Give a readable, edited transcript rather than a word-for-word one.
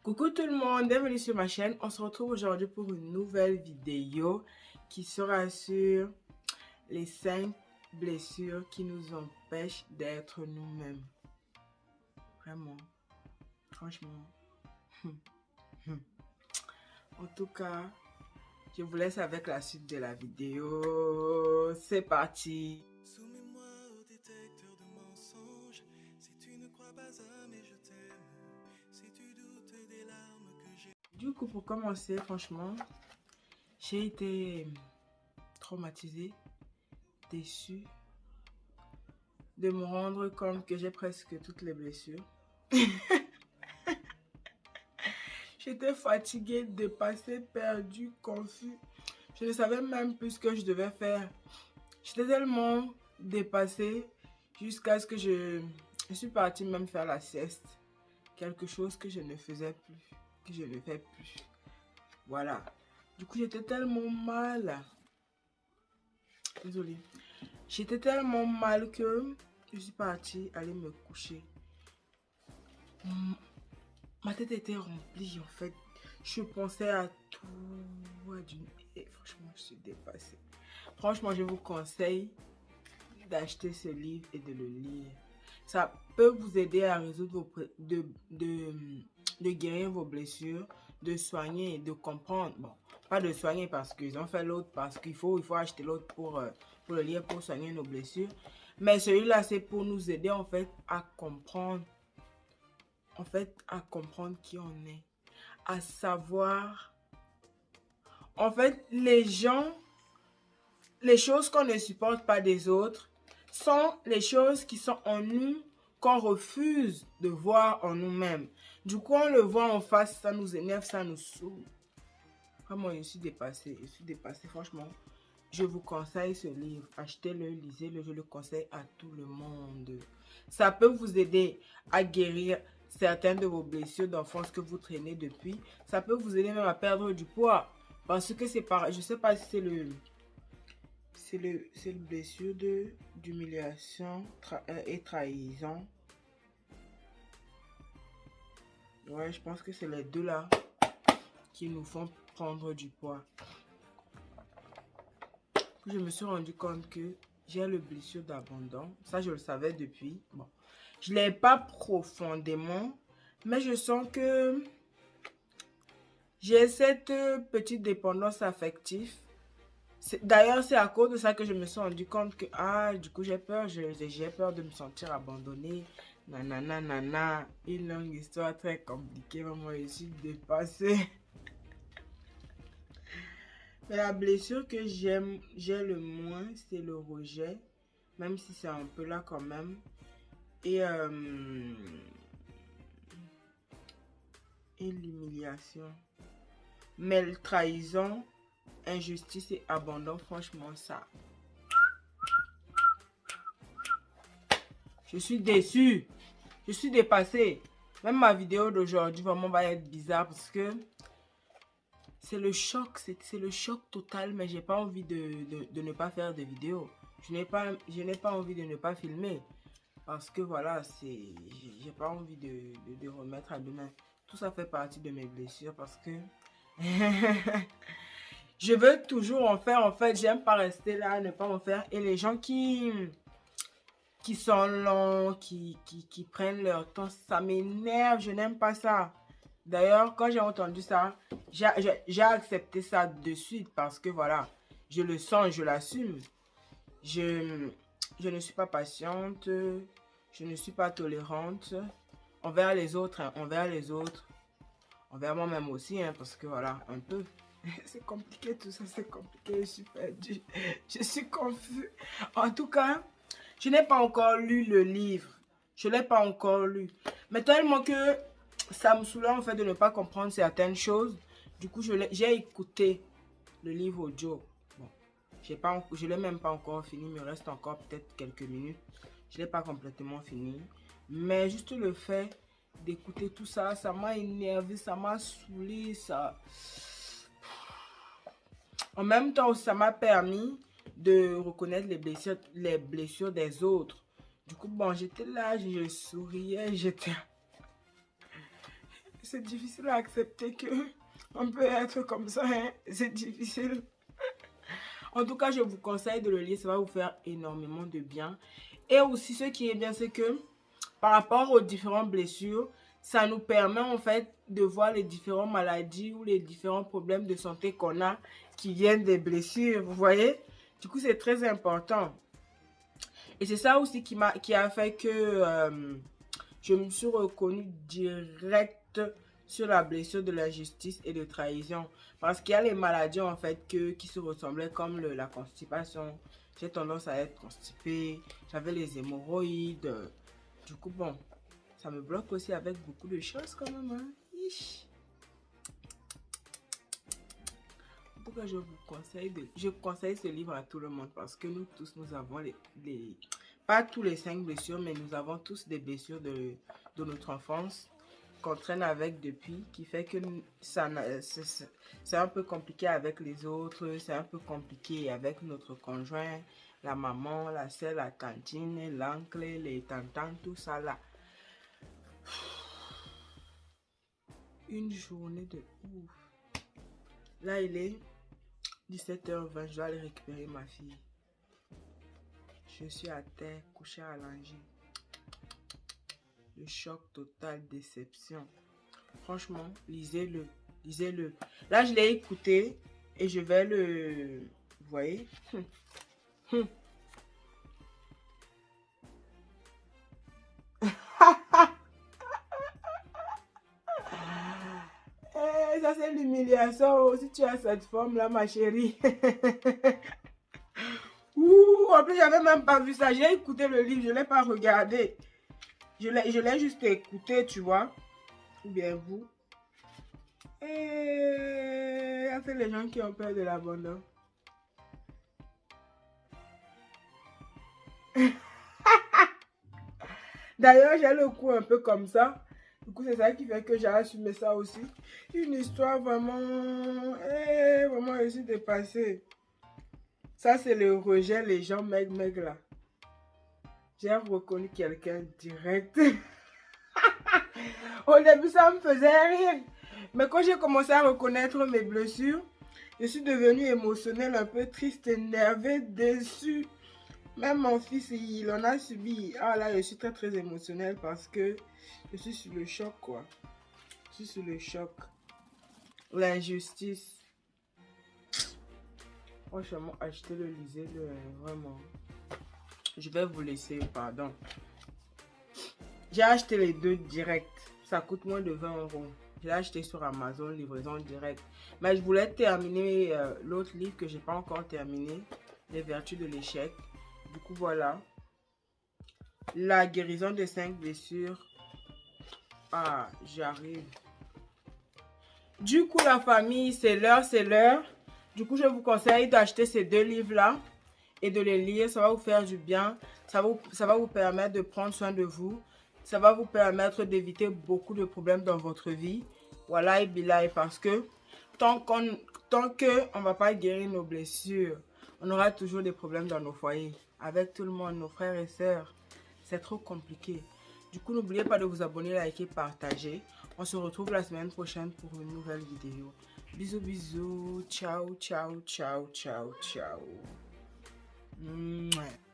Coucou tout le monde, bienvenue sur ma chaîne. On se retrouve aujourd'hui pour une nouvelle vidéo qui sera sur les 5 blessures qui nous empêchent d'être nous-mêmes. Vraiment, franchement. En tout cas, je vous laisse avec la suite de la vidéo. C'est parti. Soumets-moi au détecteur de mensonges. Si tu ne crois pas à mes je t'aime. Si tu doutes des larmes que j'ai. Du coup, pour commencer, franchement, j'ai été traumatisée, déçue de me rendre compte que j'ai presque toutes les blessures. J'étais fatiguée, dépassée, perdue, confuse. Je ne savais même plus ce que je devais faire. J'étais tellement dépassée jusqu'à ce que je suis partie même faire la sieste. Quelque chose que je ne faisais plus, que je ne fais plus. Voilà. Du coup, j'étais tellement mal. Désolée. J'étais tellement mal que je suis partie aller me coucher. Ma tête était remplie en fait. Je pensais à tout. Et franchement, je suis dépassée. Franchement, je vous conseille d'acheter ce livre et de le lire. Ça peut vous aider à résoudre de guérir vos blessures, de soigner, de comprendre. Bon, pas de soigner parce qu'ils ont fait l'autre, parce qu'il faut acheter l'autre pour le lire, pour soigner nos blessures. Mais celui-là, c'est pour nous aider en fait à comprendre. En fait, à comprendre qui on est. À savoir. En fait, les choses qu'on ne supporte pas des autres sont les choses qui sont en nous qu'on refuse de voir en nous-mêmes. Du coup, on le voit en face, ça nous énerve, ça nous saoule. Vraiment, je suis dépassée, franchement. Je vous conseille ce livre, achetez-le, lisez-le, je le conseille à tout le monde. Ça peut vous aider à guérir certaines de vos blessures d'enfance que vous traînez depuis. Ça peut vous aider même à perdre du poids. Parce que c'est pareil, je sais pas si c'est le blessure d'humiliation et trahison. Ouais, je pense que c'est les deux là qui nous font prendre du poids. Je me suis rendu compte que j'ai le blessure d'abandon. Ça, je le savais depuis. Bon, je ne l'ai pas profondément, mais je sens que j'ai cette petite dépendance affective. D'ailleurs, c'est à cause de ça que je me suis rendu compte que, du coup, j'ai peur de me sentir abandonnée. Nanana, une longue histoire très compliquée. Moi, je suis dépassée. Mais la blessure que j'ai le moins, c'est le rejet. Même si c'est un peu là quand même. Et l'humiliation. Mais la trahison, injustice et abandon, franchement, ça. Je suis déçue. Je suis dépassée. Même ma vidéo d'aujourd'hui vraiment va être bizarre parce que c'est le choc. C'est le choc total. Mais j'ai pas envie de ne pas faire de vidéo. Je n'ai pas envie de ne pas filmer. Parce que voilà, j'ai pas envie de remettre à demain. Tout ça fait partie de mes blessures parce que je veux toujours en faire. En fait, j'aime pas rester là, ne pas en faire. Et les gens qui sont longs, qui prennent leur temps, ça m'énerve. Je n'aime pas ça. D'ailleurs, quand j'ai entendu ça, j'ai accepté ça de suite parce que voilà, je le sens, je l'assume. Je ne suis pas patiente, je ne suis pas tolérante envers les autres, envers moi-même aussi, parce que voilà, un peu, c'est compliqué tout ça, c'est compliqué, je suis perdue, je suis confus. En tout cas, je n'ai pas encore lu le livre, je ne l'ai pas encore lu, mais tellement que ça me saoulait en fait de ne pas comprendre certaines choses, du coup j'ai écouté le livre audio. Je ne l'ai même pas encore fini, il me reste encore peut-être quelques minutes. Je ne l'ai pas complètement fini. Mais juste le fait d'écouter tout ça, ça m'a énervé, ça m'a saoulé. En même temps, ça m'a permis de reconnaître les blessures des autres. Du coup, bon, j'étais là, je souriais, c'est difficile à accepter que on peut être comme ça, hein. C'est difficile. En tout cas, je vous conseille de le lire, ça va vous faire énormément de bien. Et aussi, ce qui est bien, c'est que par rapport aux différentes blessures, ça nous permet en fait de voir les différentes maladies ou les différents problèmes de santé qu'on a qui viennent des blessures, vous voyez? Du coup, c'est très important. Et c'est ça aussi qui a fait que je me suis reconnue direct sur la blessure de l'injustice et de trahison. Parce qu'il y a les maladies en fait qui se ressemblaient comme la constipation. J'ai tendance à être constipée. J'avais les hémorroïdes. Du coup, bon, ça me bloque aussi avec beaucoup de choses quand même. Hein. Pourquoi je vous conseille je conseille ce livre à tout le monde parce que nous tous, nous avons pas tous les 5 blessures, mais nous avons tous des blessures de notre enfance qu'on traîne avec depuis, qui fait que c'est un peu compliqué avec les autres, c'est un peu compliqué avec notre conjoint, la maman, la sœur, la tantine, l'oncle, les tantantes, tout ça là. Une journée de ouf. Là, il est 17h20, je dois aller récupérer ma fille. Je suis à terre, couchée à langer. Le choc total, déception. Franchement, lisez-le. Lisez-le. Là, je l'ai écouté et je vais le... Vous voyez? Ça, c'est l'humiliation. Si tu as cette forme-là, ma chérie. Ouh, en plus, j'avais même pas vu ça. J'ai écouté le livre, je ne l'ai pas regardé. Je l'ai juste écouté, tu vois. Ou bien vous. Et c'est les gens qui ont peur de l'abandon. D'ailleurs, j'ai le cou un peu comme ça. Du coup, c'est ça qui fait que j'ai assumé ça aussi. Une histoire vraiment... vraiment réussi de passer. Ça, c'est le rejet, les gens meg là. J'ai reconnu quelqu'un direct. Au début, ça me faisait rire. Mais quand j'ai commencé à reconnaître mes blessures, je suis devenue émotionnelle, un peu triste, énervée, déçue. Même mon fils, il en a subi. Ah là, je suis très très émotionnelle parce que je suis sur le choc, quoi. Je suis sur le choc. L'injustice. Franchement, achetez-le, lisez-le, vraiment. Je vais vous laisser, pardon. J'ai acheté les deux direct. Ça coûte moins de 20 €. Je l'ai acheté sur Amazon, livraison directe. Mais je voulais terminer l'autre livre que je n'ai pas encore terminé. Les vertus de l'échec. Du coup, voilà. La guérison des 5 blessures. Ah, j'arrive. Du coup, la famille, c'est l'heure, c'est l'heure. Du coup, je vous conseille d'acheter ces deux livres-là et de les lire. Ça va vous faire du bien. Ça va vous permettre de prendre soin de vous. Ça va vous permettre d'éviter beaucoup de problèmes dans votre vie. Voilà, et billahi, parce que tant qu'on ne va pas guérir nos blessures, on aura toujours des problèmes dans nos foyers. Avec tout le monde, nos frères et sœurs. C'est trop compliqué. Du coup, n'oubliez pas de vous abonner, liker, partager. On se retrouve la semaine prochaine pour une nouvelle vidéo. Bisous, bisous. Ciao, ciao, ciao, ciao, ciao. Mouah.